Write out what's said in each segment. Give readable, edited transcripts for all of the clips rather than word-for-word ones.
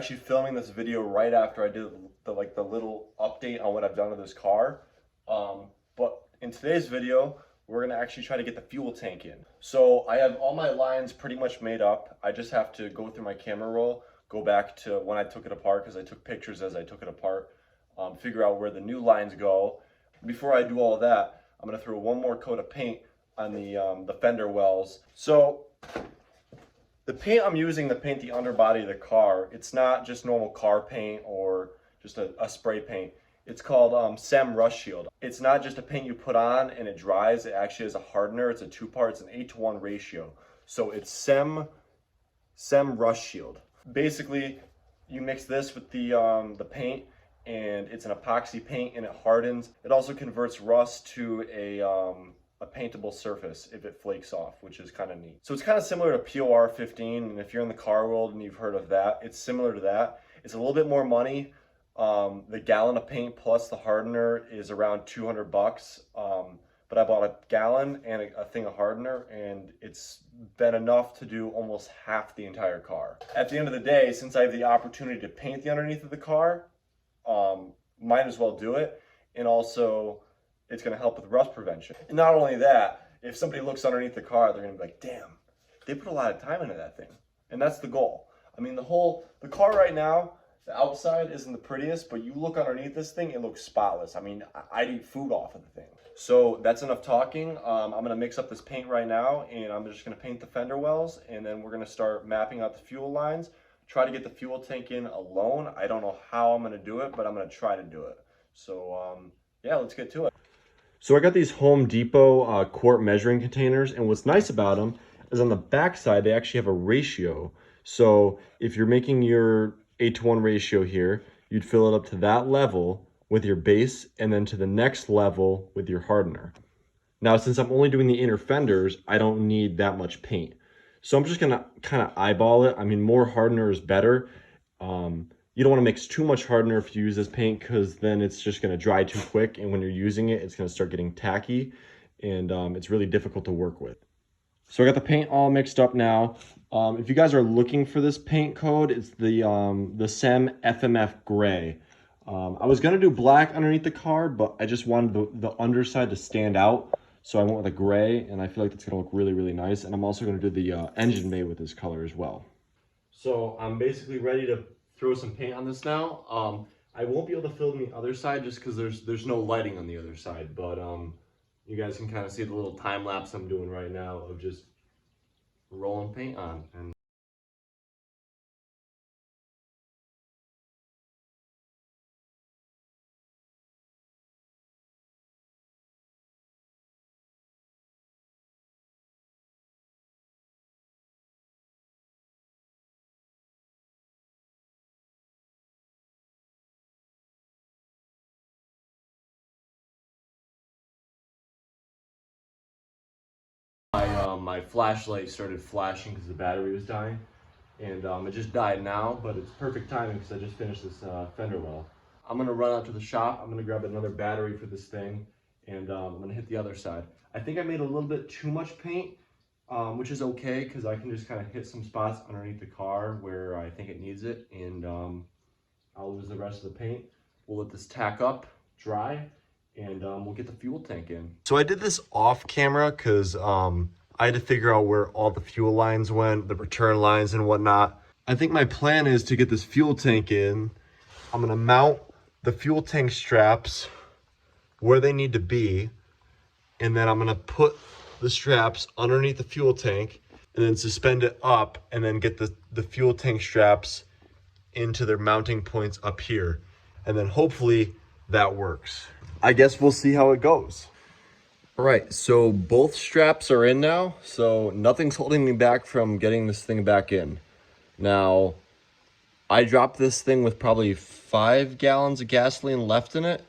actually filming this video right after I did the little update on what I've done to this car. But in today's video, we're gonna actually try to get the fuel tank in. So I have all my lines pretty much made up. I just have to go through my camera roll, go back to when I took it apart, because I took pictures as I took it apart, figure out where the new lines go. Before I do all of that, I'm gonna throw one more coat of paint on the fender wells. So the paint I'm using to paint the underbody of the car, it's not just normal car paint or just a spray paint. It's called SEM Rust Shield. It's not just a paint you put on and it dries. It actually is a hardener. It's a two-part. It's an 8-to-1 ratio. So it's SEM Rust Shield. Basically, you mix this with the paint, and it's an epoxy paint, and it hardens. It also converts rust to a paintable surface if it flakes off, which is kind of neat. So it's kind of similar to POR 15, and if you're in the car world and you've heard of that, it's similar to that. It's a little bit more money. The gallon of paint plus the hardener is around 200 bucks. But I bought a gallon and a thing of hardener, and it's been enough to do almost half the entire car. At the end of the day, since I have the opportunity to paint the underneath of the car, might as well do it. And also, it's going to help with rust prevention. And not only that, if somebody looks underneath the car, they're going to be like, damn, they put a lot of time into that thing. And that's the goal. I mean, the car right now, the outside isn't the prettiest, but you look underneath this thing, it looks spotless. I mean, I'd eat food off of the thing. So that's enough talking. I'm going to mix up this paint right now, and I'm just going to paint the fender wells, and then we're going to start mapping out the fuel lines, try to get the fuel tank in alone. I don't know how I'm going to do it, but I'm going to try to do it. So yeah, let's get to it. So I got these Home Depot quart measuring containers, and what's nice about them is on the back side they actually have a ratio. So if you're making your 8-to-1 ratio here, you'd fill it up to that level with your base and then to the next level with your hardener. Now, since I'm only doing the inner fenders, I don't need that much paint. So I'm just gonna kind of eyeball it. I mean, more hardener is better. You don't want to mix too much hardener if you use this paint, because then it's just going to dry too quick, and when you're using it, it's going to start getting tacky, and it's really difficult to work with. So I got the paint all mixed up now. If you guys are looking for this paint code, it's the SEM FMF Gray. I was going to do black underneath the car, but I just wanted the underside to stand out, so I went with a gray, and I feel like that's going to look really, really nice. And I'm also going to do the engine bay with this color as well. So I'm basically ready to throw some paint on this now. I won't be able to film the other side just because there's no lighting on the other side, but you guys can kind of see the little time lapse I'm doing right now of just rolling paint on. And my flashlight started flashing because the battery was dying, and it just died now, but it's perfect timing because I just finished this fender well. I'm gonna run out to the shop. I'm gonna grab another battery for this thing, and I'm gonna hit the other side. I think I made a little bit too much paint, which is okay because I can just kind of hit some spots underneath the car where I think it needs it, and I'll lose the rest of the paint. We'll let this tack up, dry, and we'll get the fuel tank in. So I did this off camera because I had to figure out where all the fuel lines went, the return lines and whatnot. I think my plan is to get this fuel tank in. I'm gonna mount the fuel tank straps where they need to be, and then I'm gonna put the straps underneath the fuel tank and then suspend it up, and then get the fuel tank straps into their mounting points up here. And then hopefully that works. I guess we'll see how it goes. All right, so both straps are in now, so nothing's holding me back from getting this thing back in. Now, I dropped this thing with probably 5 gallons of gasoline left in it,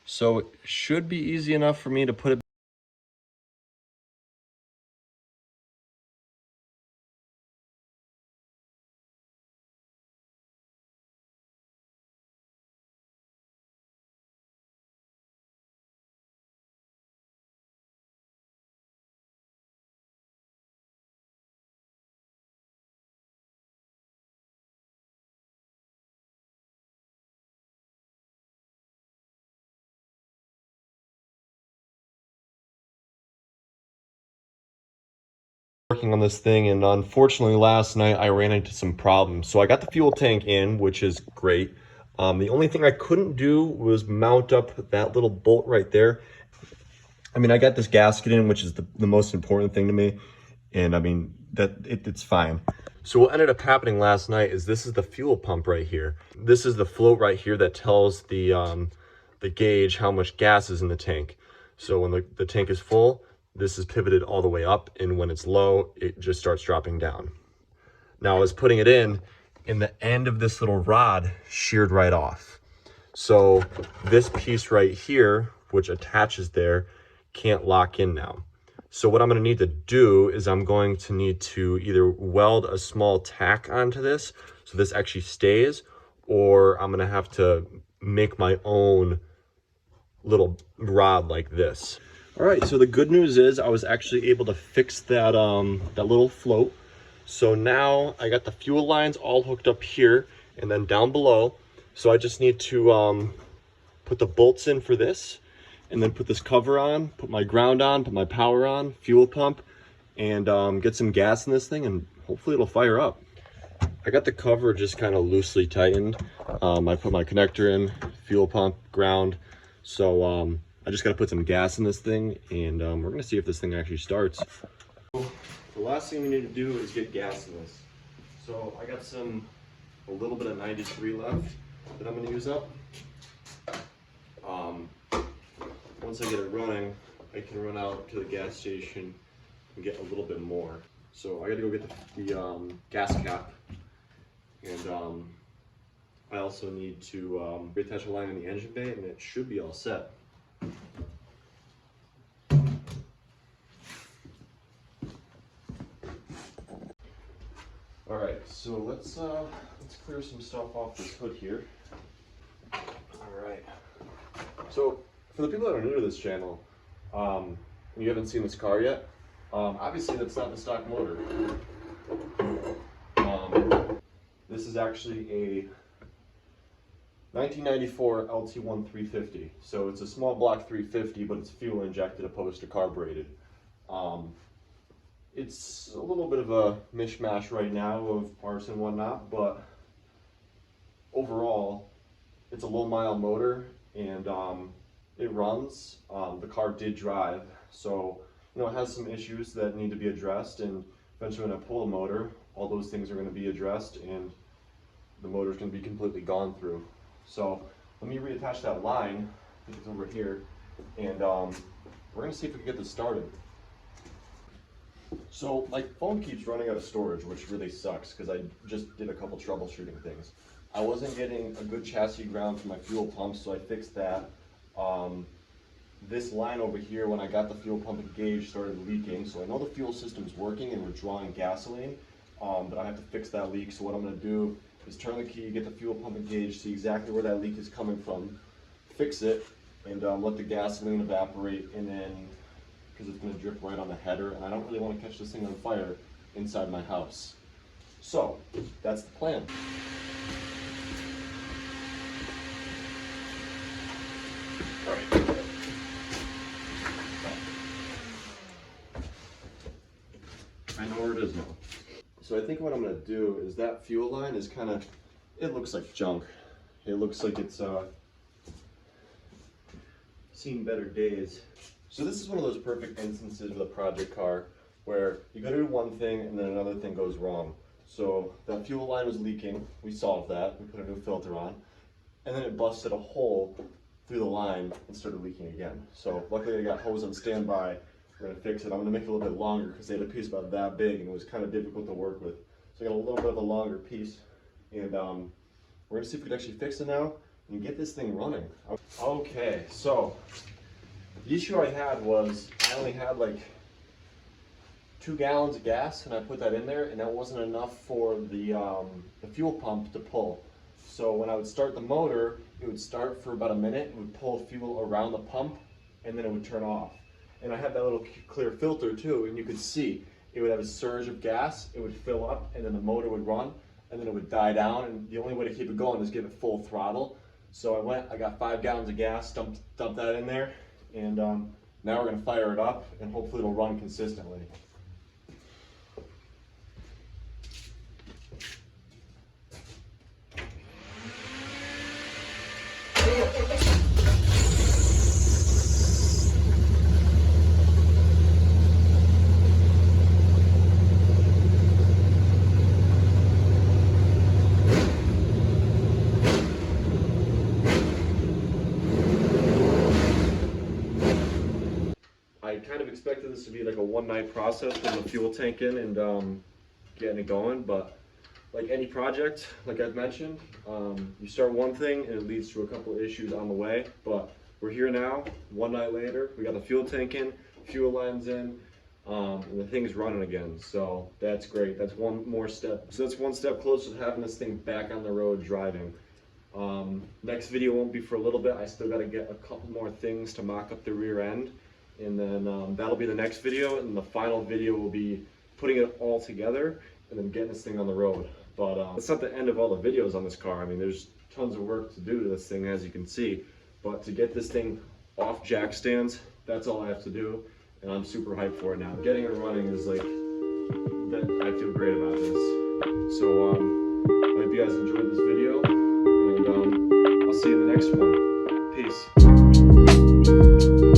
so it should be easy enough for me to put it working on this thing, and unfortunately last night I ran into some problems. So I got the fuel tank in, which is great. The only thing I couldn't do was mount up that little bolt right there. I mean, I got this gasket in, which is the most important thing to me. And I mean, it's fine. So what ended up happening last night is this is the fuel pump right here. This is the float right here that tells the gauge how much gas is in the tank. So when the tank is full, this is pivoted all the way up, and when it's low, it just starts dropping down. Now I was putting it in, and the end of this little rod sheared right off. So this piece right here, which attaches there, can't lock in now. So what I'm going to need to do is I'm going to need to either weld a small tack onto this so this actually stays, or I'm going to have to make my own little rod like this. All right, so the good news is I was actually able to fix that that little float. So now I got the fuel lines all hooked up here and then down below. So I just need to put the bolts in for this, and then put this cover on, put my ground on, put my power on, fuel pump, and get some gas in this thing, and hopefully it'll fire up. I got the cover just kind of loosely tightened. I put my connector in, fuel pump, ground. So I just gotta put some gas in this thing, and we're gonna see if this thing actually starts. The last thing we need to do is get gas in this. So I got a little bit of 93 left that I'm gonna use up. Once I get it running, I can run out to the gas station and get a little bit more. So I gotta go get the gas cap, and I also need to reattach a line in the engine bay, and it should be all set. All right, so let's clear some stuff off this hood here. All right. So for the people that are new to this channel, and you haven't seen this car yet, obviously that's not the stock motor. This is actually a 1994 LT1 350. So it's a small block 350, but it's fuel injected opposed to carbureted. It's a little bit of a mishmash right now of parts and whatnot, but overall, it's a low mile motor, and it runs. The car did drive, so it has some issues that need to be addressed, and eventually when I pull the motor, all those things are going to be addressed, and the motor's going to be completely gone through. So let me reattach that line. I think it's over here, and we're going to see if we can get this started. So my phone keeps running out of storage, which really sucks because I just did a couple troubleshooting things. I wasn't getting a good chassis ground for my fuel pump, so I fixed that. This line over here, when I got the fuel pump engaged, started leaking. So I know the fuel system's working and we're drawing gasoline, but I have to fix that leak. So what I'm going to do is turn the key, get the fuel pump engaged, see exactly where that leak is coming from, fix it, and let the gasoline evaporate, and then, because it's going to drip right on the header, and I don't really want to catch this thing on fire inside my house. So that's the plan. All right. I know where it is now. So I think what I'm going to do is that fuel line is kind of, it looks like junk. It looks like it's seen better days. So this is one of those perfect instances with a project car where you go to do one thing and then another thing goes wrong. So that fuel line was leaking, we solved that, we put a new filter on, and then it busted a hole through the line and started leaking again. So luckily I got hose on standby. We're gonna fix it. I'm gonna make it a little bit longer because they had a piece about that big and it was kind of difficult to work with. So I got a little bit of a longer piece, and we're gonna see if we can actually fix it now and get this thing running. Okay, so the issue I had was I only had like 2 gallons of gas, and I put that in there, and that wasn't enough for the fuel pump to pull. So when I would start the motor, it would start for about a minute, it would pull fuel around the pump, and then it would turn off. And I had that little clear filter too, and you could see it would have a surge of gas, it would fill up, and then the motor would run, and then it would die down, and the only way to keep it going is give it full throttle. So I got 5 gallons of gas, dumped that in there, and now we're gonna fire it up, and hopefully it'll run consistently. expected this to be like a one-night process putting the fuel tank in and getting it going, but like any project, like I've mentioned, you start one thing and it leads to a couple of issues on the way, but we're here now, one night later, we got the fuel tank in, fuel lines in, and the thing's running again, so that's great. That's one more step. So that's one step closer to having this thing back on the road driving. Next video won't be for a little bit. I still got to get a couple more things to mock up the rear end, and then that'll be the next video, and the final video will be putting it all together and then getting this thing on the road. But it's not the end of all the videos on this car. I mean, there's tons of work to do to this thing, as you can see, but to get this thing off jack stands, that's all I have to do, and I'm super hyped for it now. Getting it running is like, I feel great about this. So I hope you guys enjoyed this video, and I'll see you in the next one. Peace.